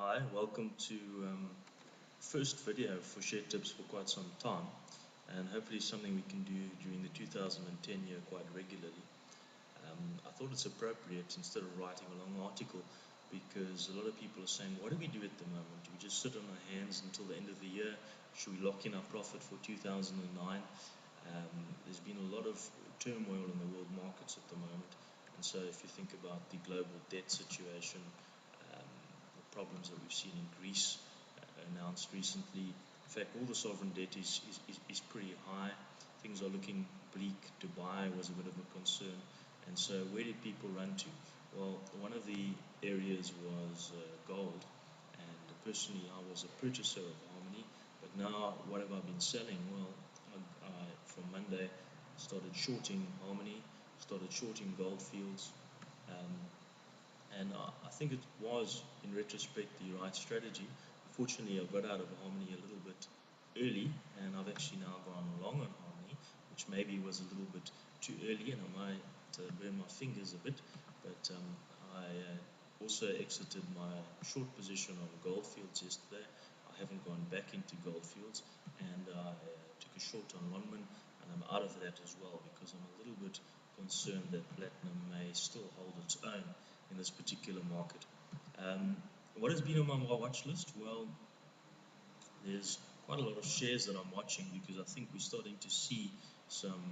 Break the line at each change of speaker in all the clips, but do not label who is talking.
Hi, welcome to first video for Sharetips for quite some time, and hopefully something we can do during the 2010 year quite regularly. I thought it's appropriate instead of writing a long article, because a lot of people are saying, what do we do at the moment? Do we just sit on our hands until the end of the year? Should we lock in our profit for 2009? There's been a lot of turmoil in the world markets at the moment, and so if you think about the global debt situation, the problems that we've seen in Greece announced recently. In fact, all the sovereign debt is pretty high. Things are looking bleak. Dubai was a bit of a concern. And so where did people run to? Well, one of the areas was gold. And personally, I was a purchaser of Harmony. But now, what have I been selling? Well, from Monday, started shorting Harmony, started shorting Goldfields. And I think it was, in retrospect, the right strategy. Unfortunately, I got out of Harmony a little bit early, and I've actually now gone long on Harmony, which maybe was a little bit too early, and I might burn my fingers a bit. But I also exited my short position on Goldfields yesterday. I haven't gone back into Goldfields, and I took a short on Lonman, and I'm out of that as well because I'm a little bit concerned that platinum may still hold its own in this particular market. What has been on my watch list? Well, there's quite a lot of shares that I'm watching because I think we're starting to see some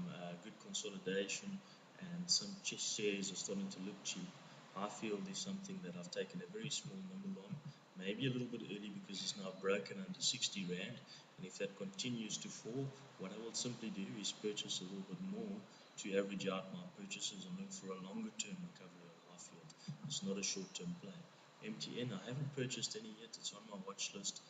good consolidation, and some shares are starting to look cheap. I feel there's something that I've taken a very small number on, maybe a little bit early because it's now broken under 60 Rand, and if that continues to fall, what I will simply do is purchase a little bit more to average out my purchases and look for a longer term recovery on Highfield. It's not a short term play. MTN, I haven't purchased any yet, it's on my watch list.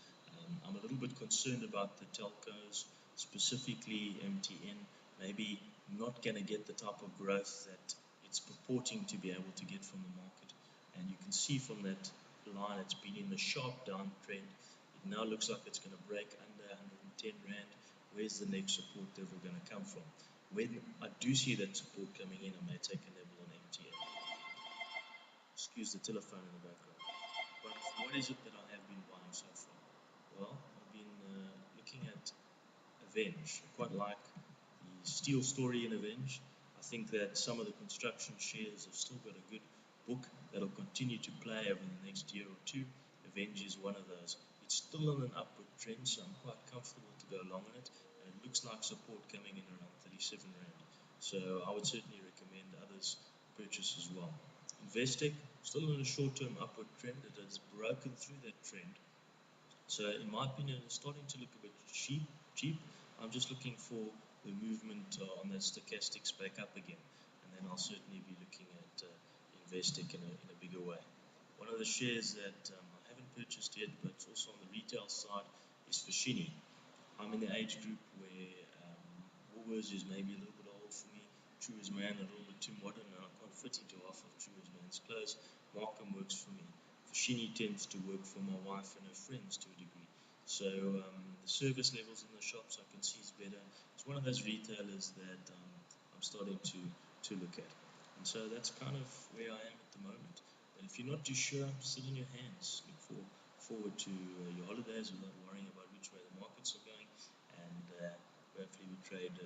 I'm a little bit concerned about the telcos, specifically MTN, maybe not going to get the type of growth that it's purporting to be able to get from the market. And you can see from that line, it's been in a sharp downtrend. It now looks like it's going to break under 110 Rand. Where's the next support level going to come from? When I do see that support coming in, I may take a nibble on MTN. Excuse the telephone in the background. But what is it that I have been buying so far? Well, I've been looking at Avenge. I quite like the steel story in Avenge. I think that some of the construction shares have still got a good book that'll continue to play over the next year or two. Avenge is one of those. It's still on an upward trend, so I'm quite comfortable to go long on it. And it looks like support coming in around 37 Rand. So I would certainly recommend others purchase as well. Investec, still on a short-term upward trend. It has broken through that trend. So in my opinion, it's starting to look a bit cheap. I'm just looking for the movement on that stochastics back up again. And then I'll certainly be looking at Investec in a bigger way. One of the shares that I haven't purchased yet, but it's also on the retail side, is Foschini. I'm in the age group where Woolworths is maybe a little bit old for me. True as Man a little bit too modern, and I can't fit into half of True as Man's clothes. Markham works for me. Foschini tends to work for my wife and her friends to a degree. So the service levels in the shops I can see is better. It's one of those retailers that I'm starting to look at. And so that's kind of where I am at the moment. But if you're not too sure, sit in your hands. Look forward to your holidays without worrying about which way the markets are going. And hopefully we trade